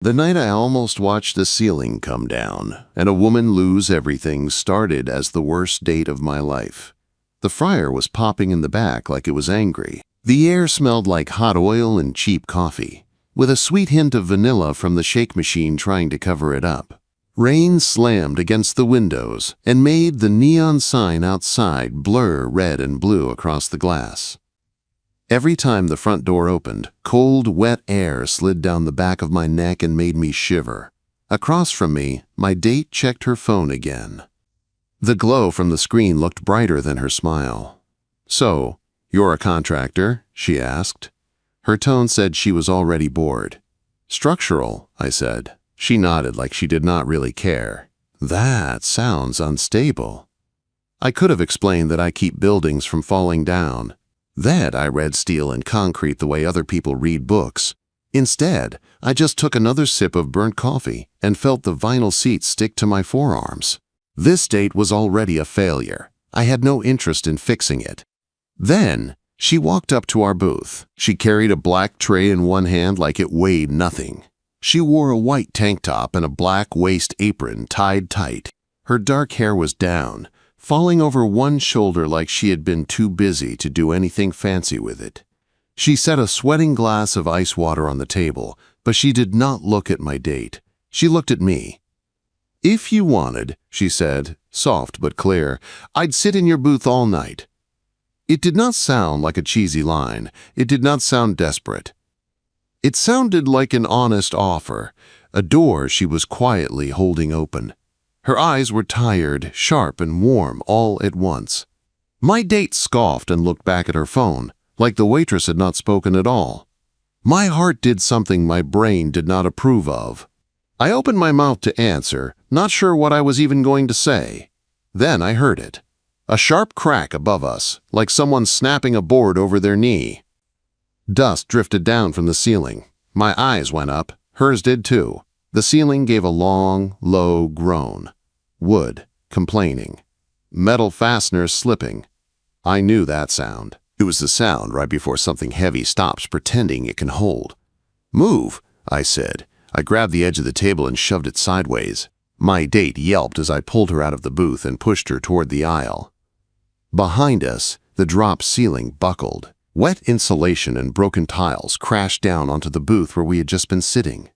The night I almost watched the ceiling come down and a woman lose everything started as the worst date of my life. The fryer was popping in the back like it was angry. The air smelled like hot oil and cheap coffee, with a sweet hint of vanilla from the shake machine trying to cover it up. Rain slammed against the windows and made the neon sign outside blur red and blue across the glass. Every time the front door opened, cold, wet air slid down the back of my neck and made me shiver. Across from me, my date checked her phone again. The glow from the screen looked brighter than her smile. "So, you're a contractor?" she asked. Her tone said she was already bored. "Structural," I said. She nodded like she did not really care. "That sounds unstable." I could have explained that I keep buildings from falling down. That I read steel and concrete the way other people read books. Instead, I just took another sip of burnt coffee and felt the vinyl seat stick to my forearms. This date was already a failure. I had no interest in fixing it. Then, she walked up to our booth. She carried a black tray in one hand like it weighed nothing. She wore a white tank top and a black waist apron tied tight. Her dark hair was down, falling over one shoulder like she had been too busy to do anything fancy with it. She set a sweating glass of ice water on the table, but she did not look at my date. She looked at me. "If you wanted," she said, soft but clear, "I'd sit in your booth all night." It did not sound like a cheesy line. It did not sound desperate. It sounded like an honest offer, a door she was quietly holding open. Her eyes were tired, sharp, and warm all at once. My date scoffed and looked back at her phone, like the waitress had not spoken at all. My heart did something my brain did not approve of. I opened my mouth to answer, not sure what I was even going to say. Then I heard it. A sharp crack above us, like someone snapping a board over their knee. Dust drifted down from the ceiling. My eyes went up. Hers did too. The ceiling gave a long, low groan. Wood, complaining. Metal fasteners slipping. I knew that sound. It was the sound right before something heavy stops pretending it can hold. "Move," I said. I grabbed the edge of the table and shoved it sideways. My date yelped as I pulled her out of the booth and pushed her toward the aisle. Behind us, the drop ceiling buckled. Wet insulation and broken tiles crashed down onto the booth where we had just been sitting.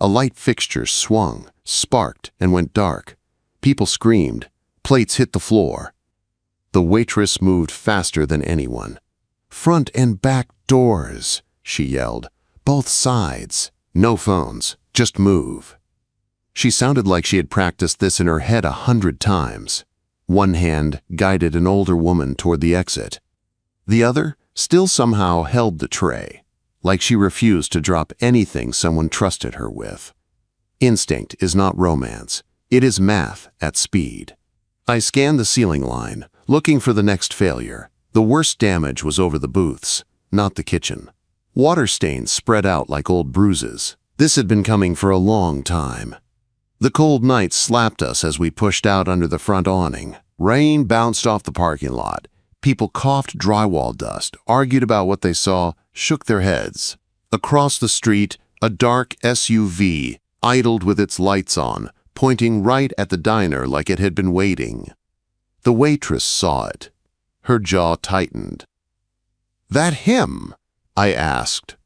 A light fixture swung, sparked, and went dark. People screamed. Plates hit the floor. The waitress moved faster than anyone. "Front and back doors," she yelled. "Both sides. No phones. Just move." She sounded like she had practiced this in her head 100 times. One hand guided an older woman toward the exit. The other still somehow held the tray, like she refused to drop anything someone trusted her with. Instinct is not romance. It is math at speed. I scanned the ceiling line, looking for the next failure. The worst damage was over the booths, not the kitchen. Water stains spread out like old bruises. This had been coming for a long time. The cold night slapped us as we pushed out under the front awning. Rain bounced off the parking lot. People coughed drywall dust, argued about what they saw, shook their heads. Across the street, a dark SUV idled with its lights on, pointing right at the diner like it had been waiting. The waitress saw it. Her jaw tightened. "That him?" I asked.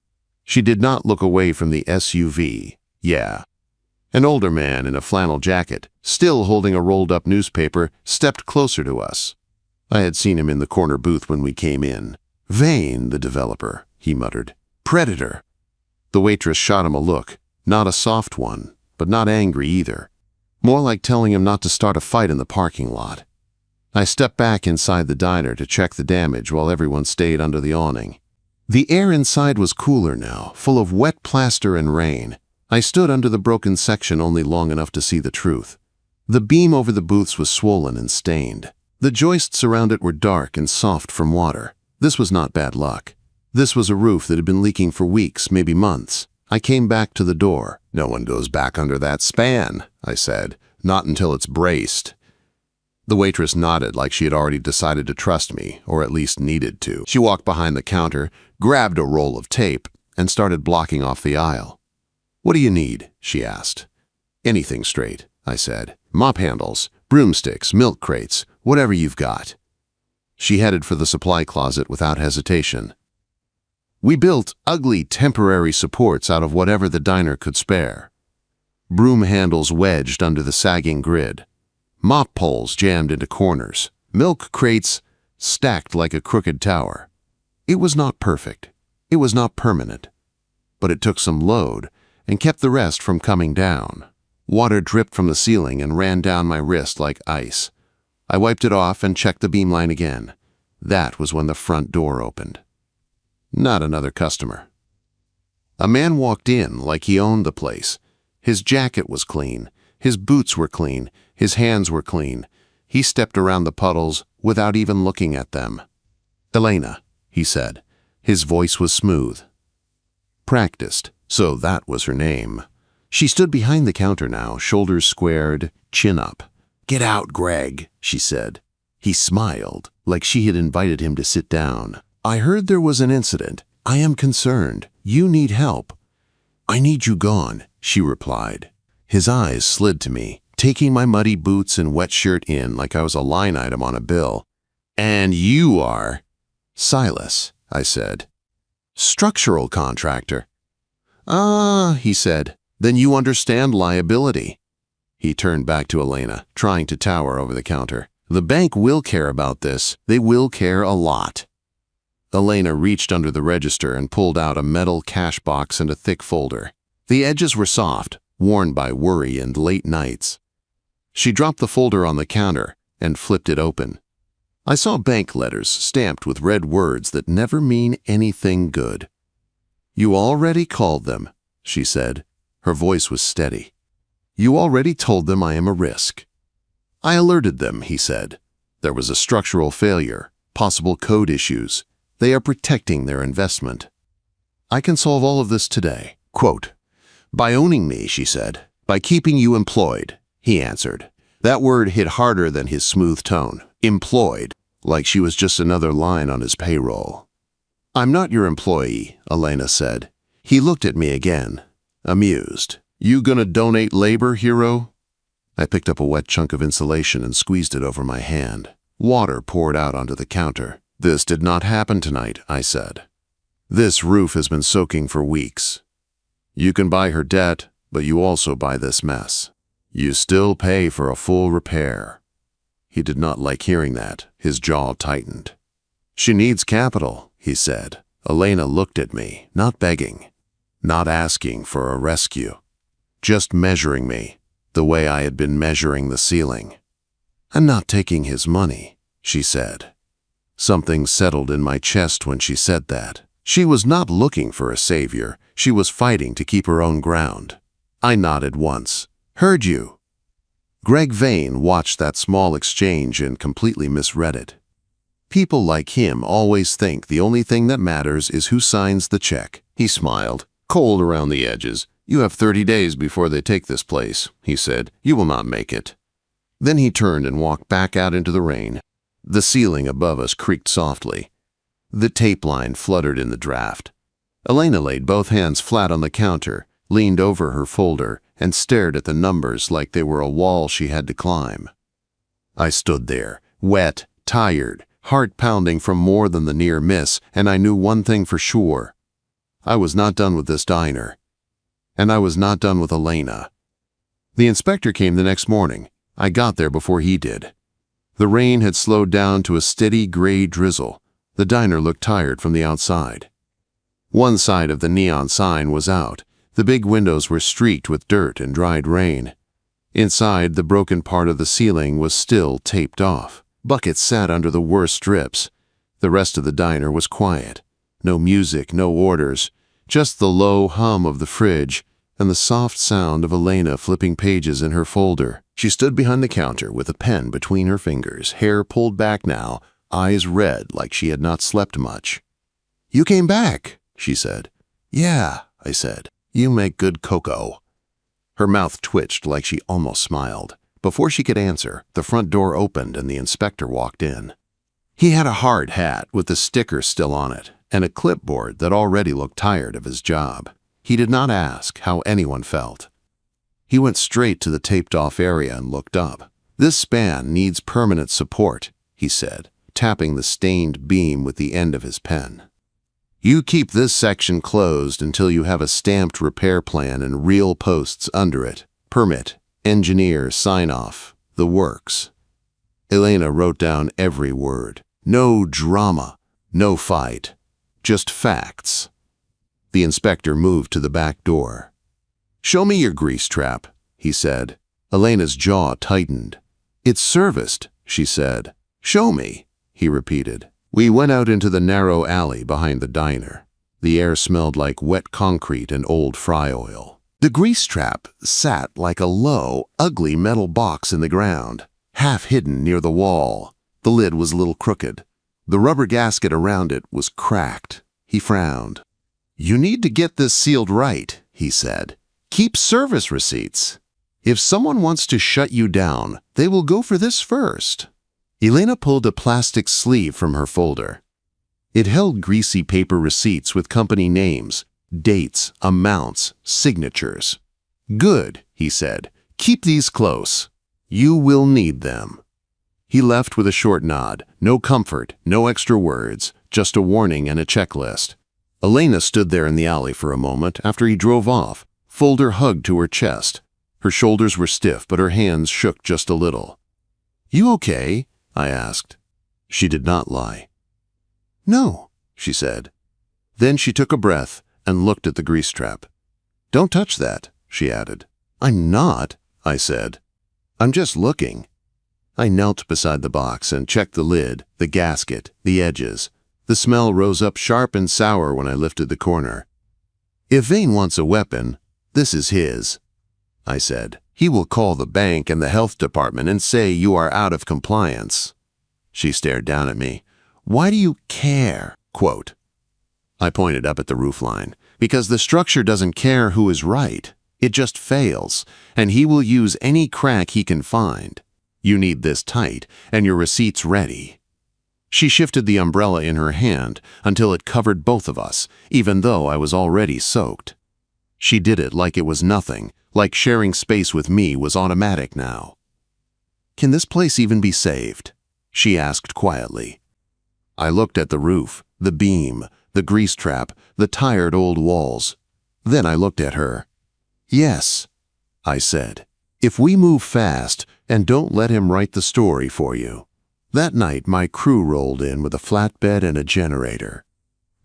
She did not look away from the SUV. "Yeah." An older man in a flannel jacket, still holding a rolled-up newspaper, stepped closer to us. I had seen him in the corner booth when we came in. "Vane, the developer," he muttered. "Predator." The waitress shot him a look, not a soft one, but not angry either. More like telling him not to start a fight in the parking lot. I stepped back inside the diner to check the damage while everyone stayed under the awning. The air inside was cooler now, full of wet plaster and rain. I stood under the broken section only long enough to see the truth. The beam over the booths was swollen and stained. The joists around it were dark and soft from water. This was not bad luck. This was a roof that had been leaking for weeks, maybe months. I came back to the door. "No one goes back under that span," I said. "Not until it's braced." The waitress nodded like she had already decided to trust me, or at least needed to. She walked behind the counter, grabbed a roll of tape, and started blocking off the aisle. "What do you need?" she asked. "Anything straight," I said. "Mop handles, broomsticks, milk crates, whatever you've got." She headed for the supply closet without hesitation. We built ugly temporary supports out of whatever the diner could spare. Broom handles wedged under the sagging grid, mop poles jammed into corners, milk crates stacked like a crooked tower. It was not perfect. It was not permanent. But it took some load and kept the rest from coming down. Water dripped from the ceiling and ran down my wrist like ice. I wiped it off and checked the beamline again. That was when the front door opened. Not another customer. A man walked in like he owned the place. His jacket was clean. His boots were clean. His hands were clean. He stepped around the puddles without even looking at them. "Elena," he said. His voice was smooth. Practiced, so that was her name. She stood behind the counter now, shoulders squared, chin up. "Get out, Greg," she said. He smiled, like she had invited him to sit down. "I heard there was an incident. I am concerned. You need help." "I need you gone," she replied. His eyes slid to me, taking my muddy boots and wet shirt in like I was a line item on a bill. "And you are?" "Silas," I said. "Structural contractor." "Ah," he said. "Then you understand liability." He turned back to Elena, trying to tower over the counter. "The bank will care about this. They will care a lot." Elena reached under the register and pulled out a metal cash box and a thick folder. The edges were soft, worn by worry and late nights. She dropped the folder on the counter and flipped it open. I saw bank letters stamped with red words that never mean anything good. "You already called them," she said. Her voice was steady. "You already told them I am a risk." "I alerted them," he said. "There was a structural failure, possible code issues. They are protecting their investment. I can solve all of this today." Quote, "By owning me," she said. "By keeping you employed," he answered. That word hit harder than his smooth tone. Employed, like she was just another line on his payroll. "I'm not your employee," Elena said. He looked at me again, amused. "You gonna donate labor, hero?" I picked up a wet chunk of insulation and squeezed it over my hand. Water poured out onto the counter. "This did not happen tonight," I said. "This roof has been soaking for weeks. You can buy her debt, but you also buy this mess. You still pay for a full repair." He did not like hearing that. His jaw tightened. "She needs capital," he said. Elena looked at me, not begging, not asking for a rescue, just measuring me the way I had been measuring the ceiling. "I'm not taking his money," she said. Something settled in my chest when she said that. She was not looking for a savior. She was fighting to keep her own ground. I nodded once. "Heard you." Greg Vane watched that small exchange and completely misread it. People like him always think the only thing that matters is who signs the check. He smiled, cold around the edges. "You have 30 days before they take this place," he said. "You will not make it." Then he turned and walked back out into the rain. The ceiling above us creaked softly. The tape line fluttered in the draft. Elena laid both hands flat on the counter, leaned over her folder, and stared at the numbers like they were a wall she had to climb. I stood there, wet, tired, heart pounding from more than the near miss, and I knew one thing for sure. I was not done with this diner. And I was not done with Elena. The inspector came the next morning. I got there before he did. The rain had slowed down to a steady gray drizzle. The diner looked tired from the outside. One side of the neon sign was out. The big windows were streaked with dirt and dried rain. Inside, the broken part of the ceiling was still taped off. Buckets sat under the worst strips. The rest of the diner was quiet. No music, no orders, just the low hum of the fridge and the soft sound of Elena flipping pages in her folder. She stood behind the counter with a pen between her fingers, hair pulled back now, eyes red like she had not slept much. "You came back," she said. "Yeah," I said. "You make good cocoa." Her mouth twitched like she almost smiled. Before she could answer, the front door opened and the inspector walked in. He had a hard hat with the sticker still on it and a clipboard that already looked tired of his job. He did not ask how anyone felt. He went straight to the taped-off area and looked up. "This span needs permanent support," he said, tapping the stained beam with the end of his pen. "You keep this section closed until you have a stamped repair plan and real posts under it. Permit, engineer, sign-off, the works." Elena wrote down every word. No drama, no fight, just facts. The inspector moved to the back door. "Show me your grease trap," he said. Elena's jaw tightened. "It's serviced," she said. "Show me," he repeated. We went out into the narrow alley behind the diner. The air smelled like wet concrete and old fry oil. The grease trap sat like a low, ugly metal box in the ground, half hidden near the wall. The lid was a little crooked. The rubber gasket around it was cracked. He frowned. "You need to get this sealed right," he said. "Keep service receipts. If someone wants to shut you down, they will go for this first." Elena pulled a plastic sleeve from her folder. It held greasy paper receipts with company names, dates, amounts, signatures. "Good," he said. "Keep these close. You will need them." He left with a short nod. No comfort, no extra words, just a warning and a checklist. Elena stood there in the alley for a moment after he drove off, folder hugged to her chest. Her shoulders were stiff, but her hands shook just a little. "You okay?" I asked. She did not lie. "No," she said. Then she took a breath and looked at the grease trap. "Don't touch that," she added. "I'm not," I said. "I'm just looking." I knelt beside the box and checked the lid, the gasket, the edges. The smell rose up sharp and sour when I lifted the corner. "If Vane wants a weapon, this is his," I said. "He will call the bank and the health department and say you are out of compliance." She stared down at me. "Why do you care?" Quote. I pointed up at the roofline. "Because the structure doesn't care who is right. It just fails, and he will use any crack he can find. You need this tight, and your receipts ready." She shifted the umbrella in her hand until it covered both of us, even though I was already soaked. She did it like it was nothing, like sharing space with me was automatic now. "Can this place even be saved?" she asked quietly. I looked at the roof, the beam, the grease trap, the tired old walls. Then I looked at her. "Yes," I said, "if we move fast and don't let him write the story for you." That night, my crew rolled in with a flatbed and a generator.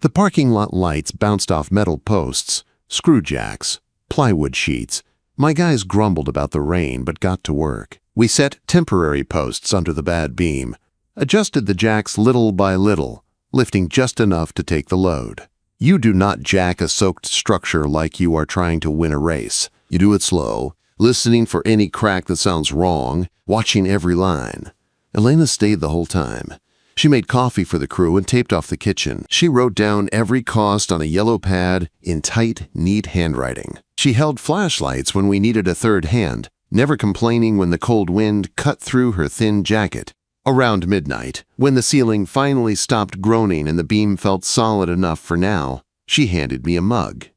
The parking lot lights bounced off metal posts, screw jacks, plywood sheets. My guys grumbled about the rain but got to work. We set temporary posts under the bad beam, adjusted the jacks little by little, lifting just enough to take the load. You do not jack a soaked structure like you are trying to win a race. You do it slow, listening for any crack that sounds wrong, watching every line. Elena stayed the whole time. She made coffee for the crew and taped off the kitchen. She wrote down every cost on a yellow pad in tight, neat handwriting. She held flashlights when we needed a third hand, never complaining when the cold wind cut through her thin jacket. Around midnight, when the ceiling finally stopped groaning and the beam felt solid enough for now, she handed me a mug.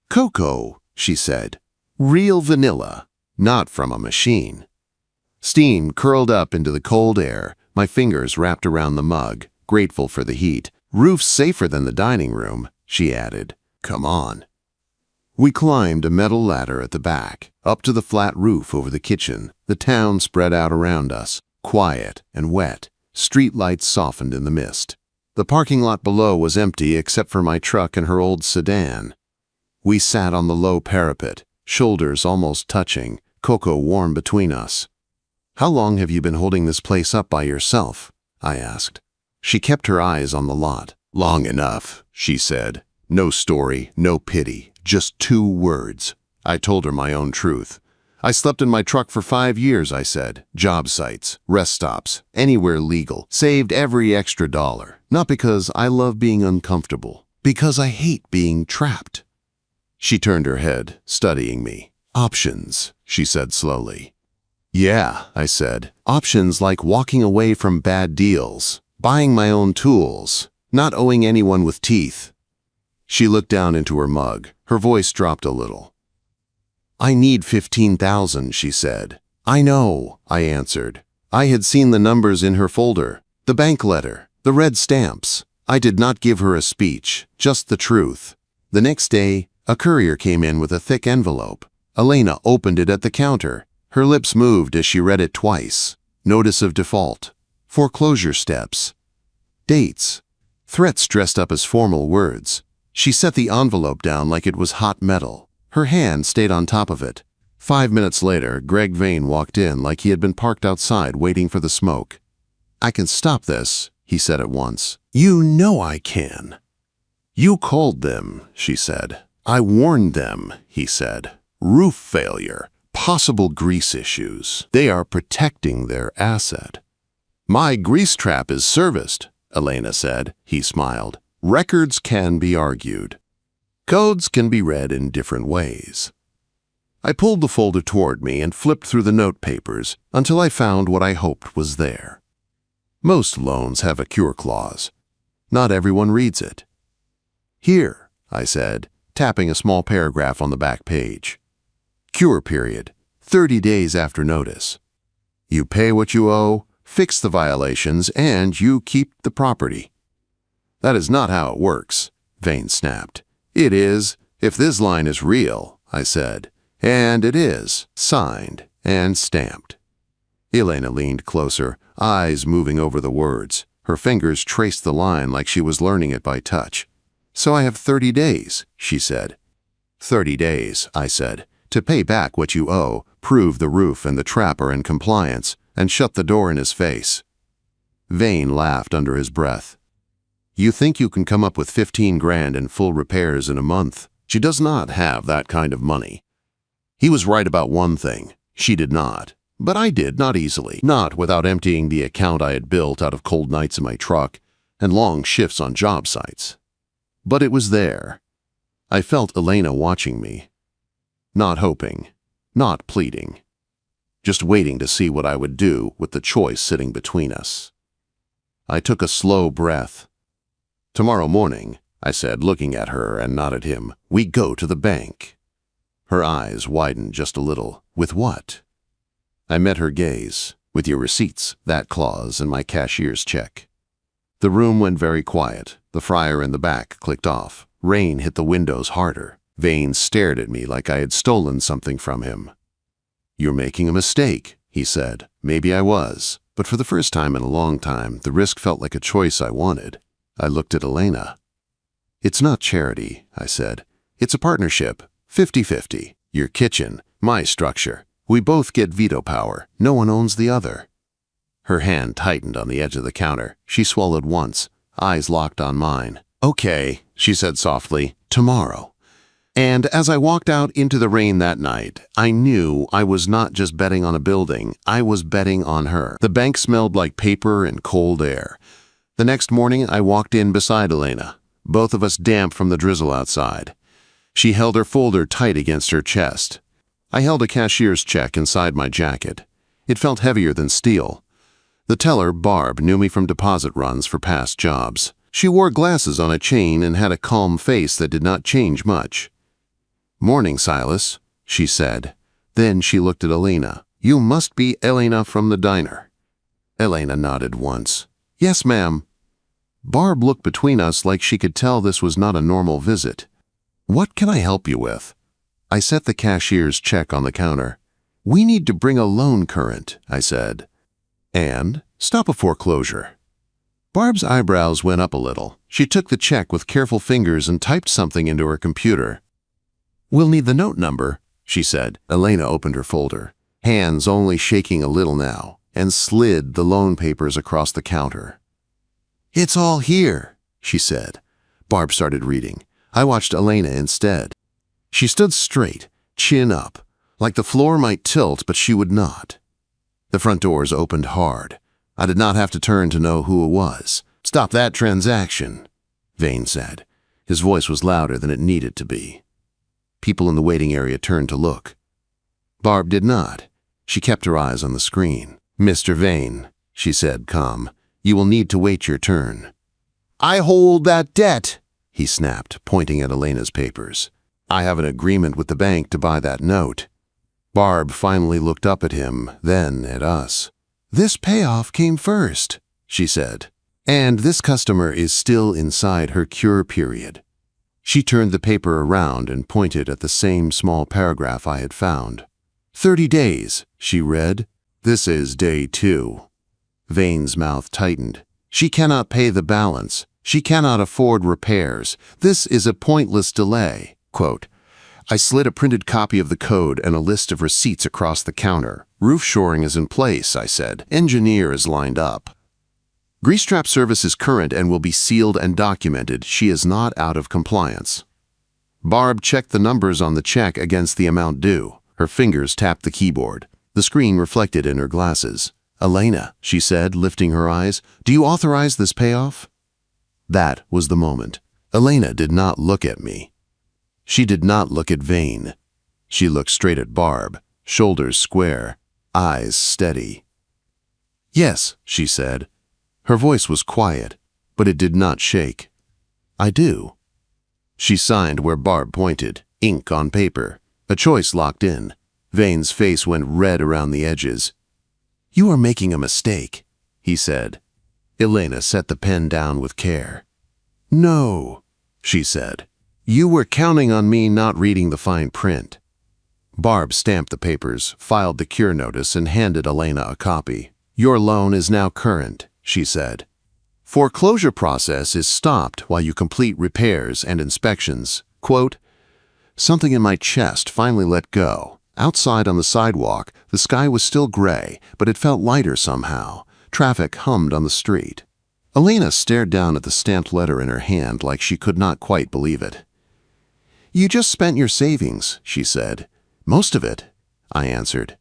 "Cocoa," she said. "Real vanilla, not from a machine." Steam curled up into the cold air, my fingers wrapped around the mug, grateful for the heat. "Roof's safer than the dining room," she added. "Come on." We climbed a metal ladder at the back, up to the flat roof over the kitchen. The town spread out around us, quiet and wet. Street lights softened in the mist. The parking lot below was empty except for my truck and her old sedan. We sat on the low parapet, shoulders almost touching, cocoa warm between us. "How long have you been holding this place up by yourself?" I asked. She kept her eyes on the lot. "Long enough," she said. "No story, no pity, just 2 words." I told her my own truth. "I slept in my truck for 5 years," I said. "Job sites, rest stops, anywhere legal. Saved every extra dollar. Not because I love being uncomfortable, because I hate being trapped." She turned her head, studying me. "Options," she said slowly. "Yeah," I said. "Options like walking away from bad deals, buying my own tools, not owing anyone with teeth." She looked down into her mug. Her voice dropped a little. "I need 15,000, she said. "I know," I answered. I had seen the numbers in her folder, the bank letter, the red stamps. I did not give her a speech, just the truth. The next day, a courier came in with a thick envelope. Elena opened it at the counter. Her lips moved as she read it twice. Notice of default. Foreclosure steps. Dates. Threats dressed up as formal words. She set the envelope down like it was hot metal. Her hand stayed on top of it. 5 minutes later, Greg Vane walked in like he had been parked outside waiting for the smoke. "I can stop this," he said at once. "You know I can." "You called them," she said. "I warned them," he said. "Roof failure, possible grease issues. They are protecting their asset." "My grease trap is serviced," Elena said. He smiled. "Records can be argued. Codes can be read in different ways." I pulled the folder toward me and flipped through the note papers until I found what I hoped was there. Most loans have a cure clause. Not everyone reads it. "Here," I said, tapping a small paragraph on the back page. "Cure period, 30 days after notice. You pay what you owe, fix the violations, and you keep the property." "That is not how it works," Vane snapped. "It is, if this line is real," I said. "And it is, signed and stamped." Elena leaned closer, eyes moving over the words. Her fingers traced the line like she was learning it by touch. "So I have 30 days, she said. 30 days, I said, to pay back what you owe, prove the roof and the trap are in compliance, and shut the door in his face. Vane laughed under his breath. "You think you can come up with 15 grand in full repairs in a month? She does not have that kind of money." He was right about one thing. She did not. But I did, not easily, not without emptying the account I had built out of cold nights in my truck and long shifts on job sites. But it was there. I felt Elena watching me. Not hoping, not pleading. Just waiting to see what I would do with the choice sitting between us. I took a slow breath. "Tomorrow morning," I said, looking at her and not at him, "we go to the bank." Her eyes widened just a little. "With what?" I met her gaze. "With your receipts, that clause, and my cashier's check." The room went very quiet. The fryer in the back clicked off. Rain hit the windows harder. Vane stared at me like I had stolen something from him. "You're making a mistake," he said. Maybe I was, but for the first time in a long time, the risk felt like a choice I wanted. I looked at Elena. "It's not charity," I said. "It's a partnership. 50-50. Your kitchen, my structure. We both get veto power. No one owns the other." Her hand tightened on the edge of the counter. She swallowed once, eyes locked on mine. "Okay," she said softly, "tomorrow." And as I walked out into the rain that night, I knew I was not just betting on a building, I was betting on her. The bank smelled like paper and cold air. The next morning, I walked in beside Elena, both of us damp from the drizzle outside. She held her folder tight against her chest. I held a cashier's check inside my jacket. It felt heavier than steel. The teller, Barb, knew me from deposit runs for past jobs. She wore glasses on a chain and had a calm face that did not change much. "Morning, Silas," she said. Then she looked at Elena. "You must be Elena from the diner." Elena nodded once. "Yes, ma'am." Barb looked between us like she could tell this was not a normal visit. "What can I help you with?" I set the cashier's check on the counter. "We need to bring a loan current," I said. "And stop a foreclosure." Barb's eyebrows went up a little. She took the check with careful fingers and typed something into her computer. "We'll need the note number," she said. Elena opened her folder, hands only shaking a little now, and slid the loan papers across the counter. "It's all here," she said. Barb started reading. I watched Elena instead. She stood straight, chin up, like the floor might tilt, but she would not. The front doors opened hard. I did not have to turn to know who it was. "Stop that transaction," Vane said. His voice was louder than it needed to be. People in the waiting area turned to look. Barb did not. She kept her eyes on the screen. "Mr. Vane," she said, calm, "you will need to wait your turn." "I hold that debt," he snapped, pointing at Elena's papers. "I have an agreement with the bank to buy that note." Barb finally looked up at him, then at us. "This payoff came first," she said. "And this customer is still inside her cure period." She turned the paper around and pointed at the same small paragraph I had found. 30 days, she read. "This is day 2. Vane's mouth tightened. "She cannot pay the balance. She cannot afford repairs. This is a pointless delay." Quote, I slid a printed copy of the code and a list of receipts across the counter. "Roof shoring is in place," I said. "Engineer is lined up. Grease trap service is current and will be sealed and documented. She is not out of compliance." Barb checked the numbers on the check against the amount due. Her fingers tapped the keyboard. The screen reflected in her glasses. "Elena," she said, lifting her eyes, "do you authorize this payoff?" That was the moment. Elena did not look at me. She did not look at Vane. She looked straight at Barb, shoulders square, eyes steady. "Yes," she said. Her voice was quiet, but it did not shake. "I do." She signed where Barb pointed, ink on paper. A choice locked in. Vane's face went red around the edges. "You are making a mistake," he said. Elena set the pen down with care. "No," she said. "You were counting on me not reading the fine print." Barb stamped the papers, filed the cure notice, and handed Elena a copy. "Your loan is now current," she said. "Foreclosure process is stopped while you complete repairs and inspections." Quote, something in my chest finally let go. Outside on the sidewalk, the sky was still gray, but it felt lighter somehow. Traffic hummed on the street. Elena stared down at the stamped letter in her hand like she could not quite believe it. "You just spent your savings," she said. "Most of it," I answered.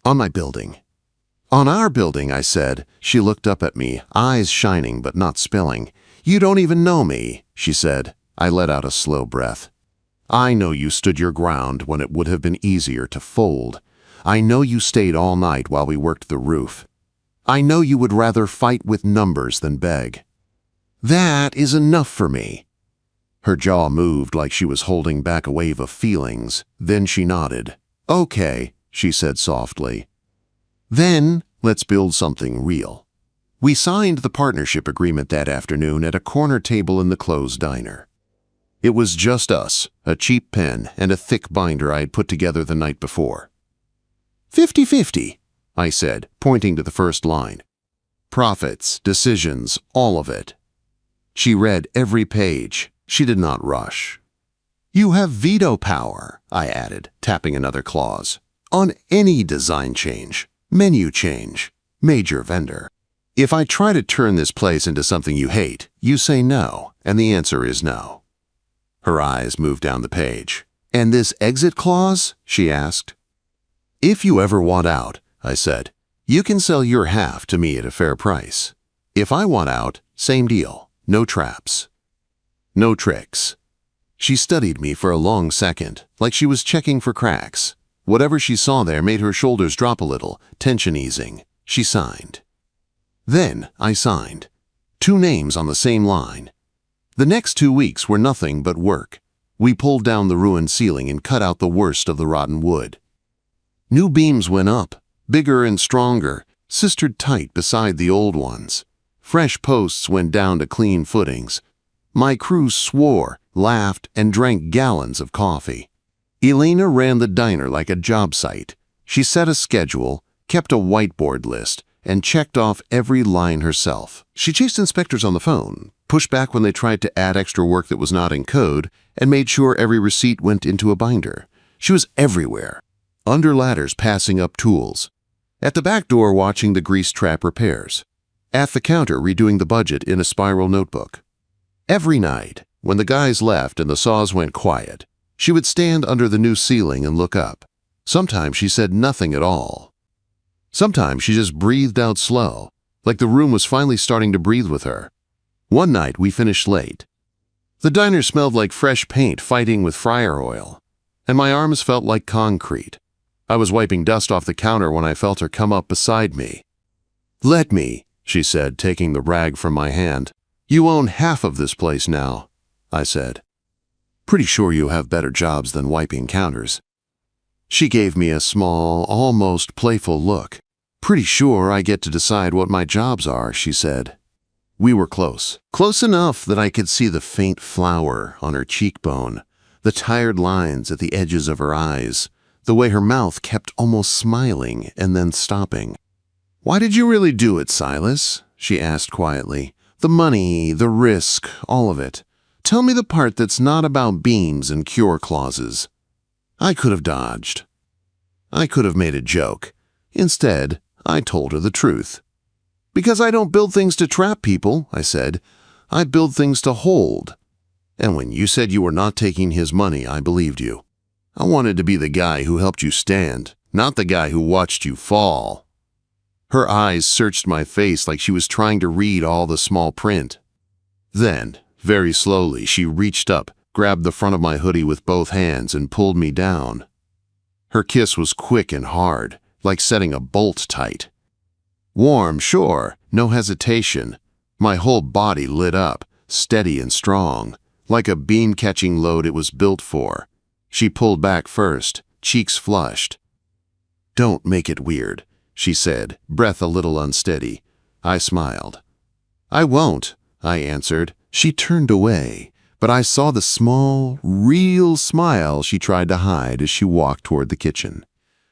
"On my building." "On our building," I said. She looked up at me, eyes shining but not spilling. "You don't even know me," she said. I let out a slow breath. "I know you stood your ground when it would have been easier to fold. I know you stayed all night while we worked the roof. I know you would rather fight with numbers than beg. That is enough for me." Her jaw moved like she was holding back a wave of feelings. Then she nodded. "Okay," she said softly. "Then let's build something real." We signed the partnership agreement that afternoon at a corner table in the closed diner. It was just us, a cheap pen, and a thick binder I had put together the night before. 50-50, I said, pointing to the first line. "Profits, decisions, all of it." She read every page. She did not rush. "You have veto power," I added, tapping another clause, "on any design change, menu change, major vendor. If I try to turn this place into something you hate, you say no, and the answer is no." Her eyes moved down the page. "And this exit clause?" she asked. "If you ever want out," I said, "you can sell your half to me at a fair price. If I want out, same deal. No traps. No tricks." She studied me for a long second, like she was checking for cracks. Whatever she saw there made her shoulders drop a little, tension easing. She signed. Then I signed. 2 names on the same line. The next 2 weeks were nothing but work. We pulled down the ruined ceiling and cut out the worst of the rotten wood. New beams went up, bigger and stronger, sistered tight beside the old ones. Fresh posts went down to clean footings. My crew swore, laughed, and drank gallons of coffee. Elena ran the diner like a job site. She set a schedule, kept a whiteboard list, and checked off every line herself. She chased inspectors on the phone, pushed back when they tried to add extra work that was not in code, and made sure every receipt went into a binder. She was everywhere, under ladders passing up tools, at the back door watching the grease trap repairs, at the counter redoing the budget in a spiral notebook. Every night, when the guys left and the saws went quiet, she would stand under the new ceiling and look up. Sometimes she said nothing at all. Sometimes she just breathed out slow, like the room was finally starting to breathe with her. One night we finished late. The diner smelled like fresh paint fighting with fryer oil, and my arms felt like concrete. I was wiping dust off the counter when I felt her come up beside me. "Let me," she said, taking the rag from my hand. "You own half of this place now." I said. Pretty sure you have better jobs than wiping counters. She gave me a small, almost playful look. Pretty sure I get to decide what my jobs are, she said. We were close. Close enough that I could see the faint flour on her cheekbone, the tired lines at the edges of her eyes, the way her mouth kept almost smiling and then stopping. Why did you really do it, Silas? She asked quietly. The money, the risk, all of it. Tell me the part that's not about beams and cure clauses. I could have dodged. I could have made a joke. Instead, I told her the truth. Because I don't build things to trap people, I said. I build things to hold. And when you said you were not taking his money, I believed you. I wanted to be the guy who helped you stand, not the guy who watched you fall. Her eyes searched my face like she was trying to read all the small print. Then, very slowly, she reached up, grabbed the front of my hoodie with both hands, and pulled me down. Her kiss was quick and hard, like setting a bolt tight. Warm, sure, no hesitation. My whole body lit up, steady and strong, like a beam-catching load it was built for. She pulled back first, cheeks flushed. Don't make it weird, she said, breath a little unsteady. I smiled. I won't, I answered. She turned away, but I saw the small, real smile she tried to hide as she walked toward the kitchen.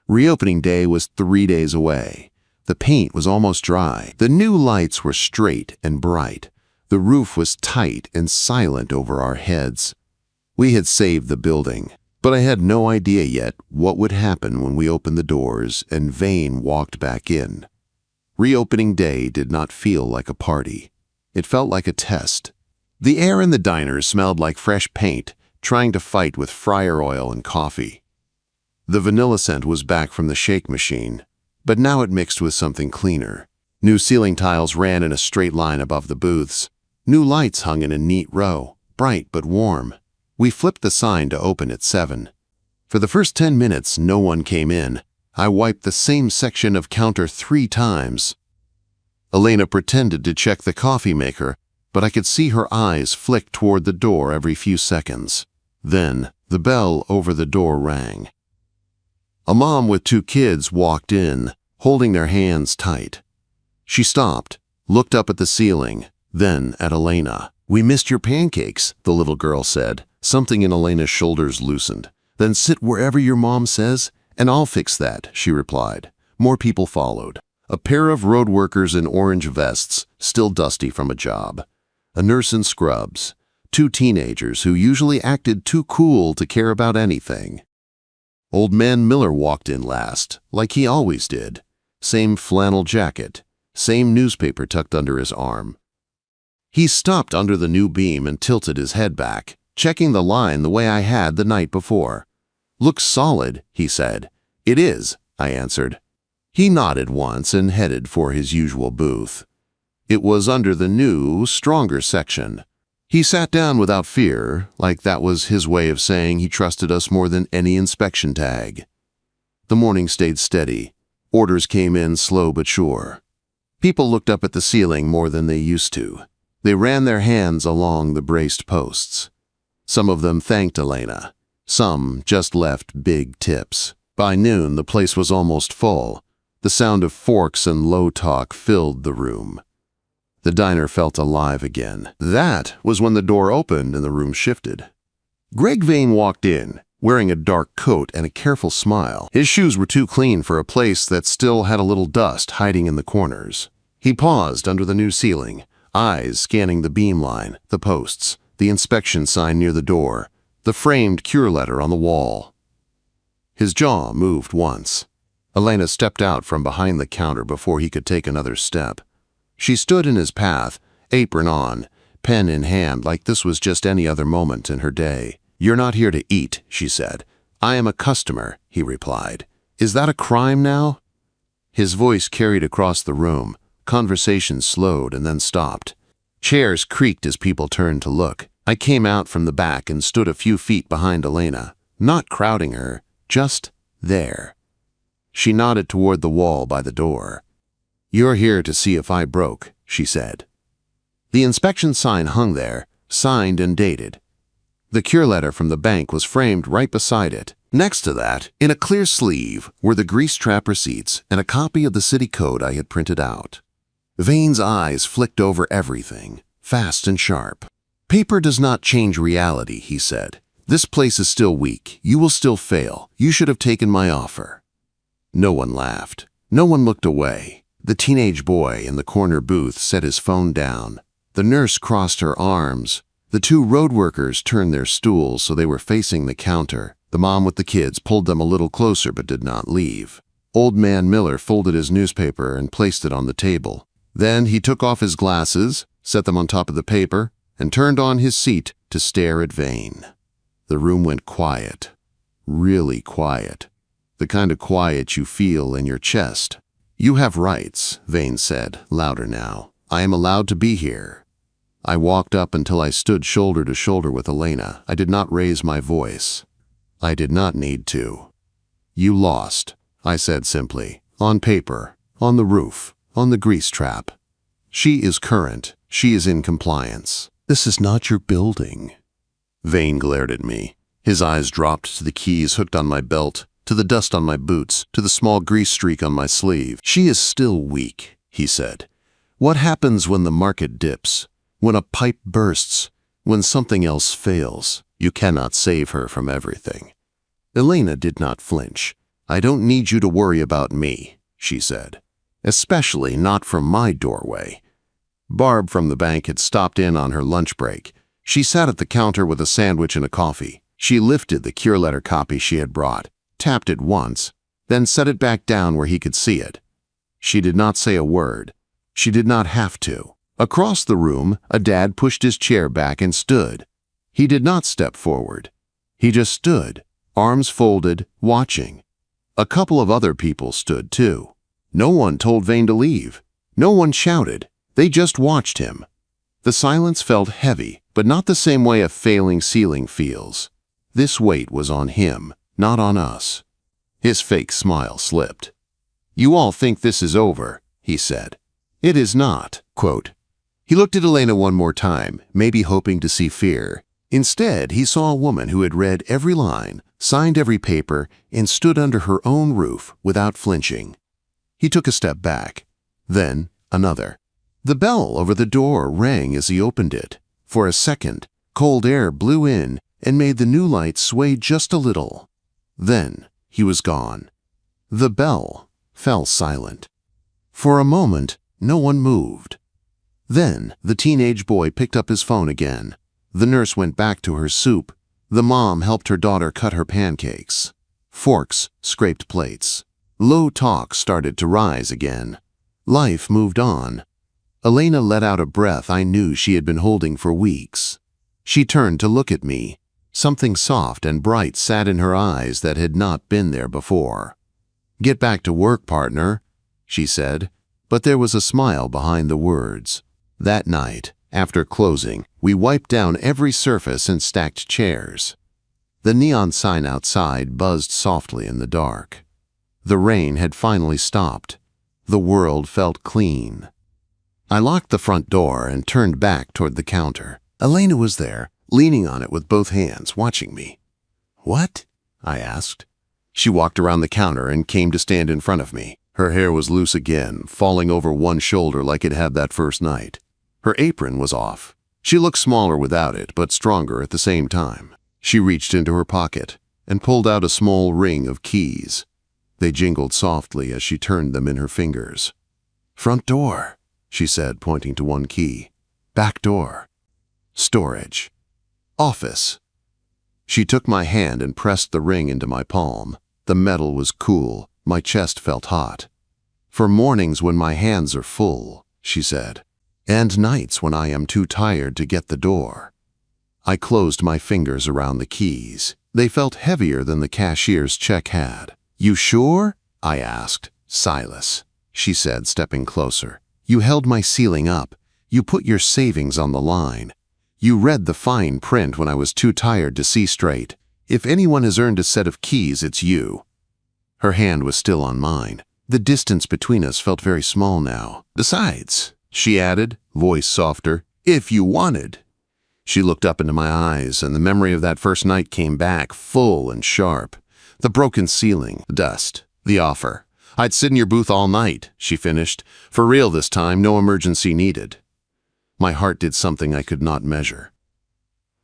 Reopening day was 3 days away. The paint was almost dry. The new lights were straight and bright. The roof was tight and silent over our heads. We had saved the building, but I had no idea yet what would happen when we opened the doors and Vane walked back in. Reopening day did not feel like a party. It felt like a test. The air in the diner smelled like fresh paint, trying to fight with fryer oil and coffee. The vanilla scent was back from the shake machine, but now it mixed with something cleaner. New ceiling tiles ran in a straight line above the booths. New lights hung in a neat row, bright but warm. We flipped the sign to open at 7. For the first 10 minutes, no one came in. I wiped the same section of counter 3 times. Elena pretended to check the coffee maker, but I could see her eyes flick toward the door every few seconds. Then, the bell over the door rang. A mom with 2 kids walked in, holding their hands tight. She stopped, looked up at the ceiling, then at Elena. We missed your pancakes, the little girl said. Something in Elena's shoulders loosened. Then sit wherever your mom says, and I'll fix that, she replied. More people followed. A pair of road workers in orange vests, still dusty from a job. A nurse in scrubs. 2 teenagers who usually acted too cool to care about anything. Old man Miller walked in last, like he always did. Same flannel jacket, same newspaper tucked under his arm. He stopped under the new beam and tilted his head back, checking the line the way I had the night before. Looks solid, he said. It is, I answered. He nodded once and headed for his usual booth. It was under the new, stronger section. He sat down without fear, like that was his way of saying he trusted us more than any inspection tag. The morning stayed steady. Orders came in slow but sure. People looked up at the ceiling more than they used to. They ran their hands along the braced posts. Some of them thanked Elena. Some just left big tips. By noon, the place was almost full. The sound of forks and low talk filled the room. The diner felt alive again. That was when the door opened and the room shifted. Greg Vane walked in, wearing a dark coat and a careful smile. His shoes were too clean for a place that still had a little dust hiding in the corners. He paused under the new ceiling, eyes scanning the beam line, the posts, the inspection sign near the door, the framed cure letter on the wall. His jaw moved once. Elena stepped out from behind the counter before he could take another step. She stood in his path, apron on, pen in hand, like this was just any other moment in her day. You're not here to eat, she said. I am a customer, he replied. Is that a crime now? His voice carried across the room. Conversation slowed and then stopped. Chairs creaked as people turned to look. I came out from the back and stood a few feet behind Elena, not crowding her, just there. She nodded toward the wall by the door. You're here to see if I broke, she said. The inspection sign hung there, signed and dated. The cure letter from the bank was framed right beside it. Next to that, in a clear sleeve, were the grease trap receipts and a copy of the city code I had printed out. Vane's eyes flicked over everything, fast and sharp. "Paper does not change reality," he said. "This place is still weak. You will still fail. You should have taken my offer." No one laughed. No one looked away. The teenage boy in the corner booth set his phone down. The nurse crossed her arms. The two road workers turned their stools so they were facing the counter. The mom with the kids pulled them a little closer but did not leave. Old man Miller folded his newspaper and placed it on the table. Then he took off his glasses, set them on top of the paper, and turned on his seat to stare at Vane. The room went quiet. Really quiet. The kind of quiet you feel in your chest. "You have rights," Vane said, louder now. "I am allowed to be here." I walked up until I stood shoulder to shoulder with Elena. I did not raise my voice. I did not need to. "You lost," I said simply. "On paper, on the roof, on the grease trap. She is current. She is in compliance. This is not your building." Vane glared at me. His eyes dropped to the keys hooked on my belt, to the dust on my boots, to the small grease streak on my sleeve. "She is still weak," he said. "What happens when the market dips? When a pipe bursts? When something else fails? You cannot save her from everything." Elena did not flinch. "I don't need you to worry about me," she said. "Especially not from my doorway." Barb from the bank had stopped in on her lunch break. She sat at the counter with a sandwich and a coffee. She lifted the cure letter copy she had brought, tapped it once, then set it back down where he could see it. She did not say a word. She did not have to. Across the room, a dad pushed his chair back and stood. He did not step forward. He just stood, arms folded, watching. A couple of other people stood too. No one told Vane to leave. No one shouted. They just watched him. The silence felt heavy, but not the same way a failing ceiling feels. This weight was on him, not on us. His fake smile slipped. "You all think this is over," he said. "It is not." Quote. He looked at Elena one more time, maybe hoping to see fear. Instead, he saw a woman who had read every line, signed every paper, and stood under her own roof without flinching. He took a step back. Then another. The bell over the door rang as he opened it. For a second, cold air blew in and made the new light sway just a little. Then he was gone. The bell fell silent. For a moment, no one moved. Then the teenage boy picked up his phone again. The nurse went back to her soup. The mom helped her daughter cut her pancakes. Forks scraped plates. Low talk started to rise again. Life moved on. Elena let out a breath I knew she had been holding for weeks. She turned to look at me. Something soft and bright sat in her eyes that had not been there before. "Get back to work, partner," she said, but there was a smile behind the words. That night, after closing, we wiped down every surface and stacked chairs. The neon sign outside buzzed softly in the dark. The rain had finally stopped. The world felt clean. I locked the front door and turned back toward the counter. Elena was there, leaning on it with both hands, watching me. "What?" I asked. She walked around the counter and came to stand in front of me. Her hair was loose again, falling over one shoulder like it had that first night. Her apron was off. She looked smaller without it, but stronger at the same time. She reached into her pocket and pulled out a small ring of keys. They jingled softly as she turned them in her fingers. "Front door," she said, pointing to one key. "Back door. Storage. Office." She took my hand and pressed the ring into my palm. The metal was cool. My chest felt hot. "For mornings when my hands are full," she said, "and nights when I am too tired to get the door." I closed my fingers around the keys. They felt heavier than the cashier's check had. "You sure?" I asked. "Silas," she said, stepping closer. "You held my ceiling up. You put your savings on the line. You read the fine print when I was too tired to see straight. If anyone has earned a set of keys, it's you." Her hand was still on mine. The distance between us felt very small now. "Besides," she added, voice softer, "if you wanted." She looked up into my eyes, and the memory of that first night came back, full and sharp. The broken ceiling, the dust, the offer. "I'd sit in your booth all night," she finished. "For real this time, no emergency needed." My heart did something I could not measure.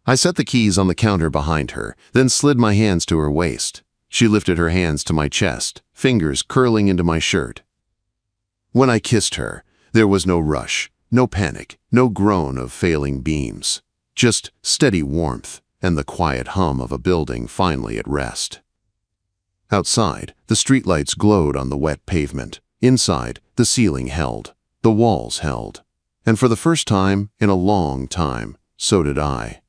I set the keys on the counter behind her, then slid my hands to her waist. She lifted her hands to my chest, fingers curling into my shirt. When I kissed her, there was no rush, no panic, no groan of failing beams. Just steady warmth and the quiet hum of a building finally at rest. Outside, the streetlights glowed on the wet pavement. Inside, the ceiling held, the walls held. And for the first time in a long time, so did I.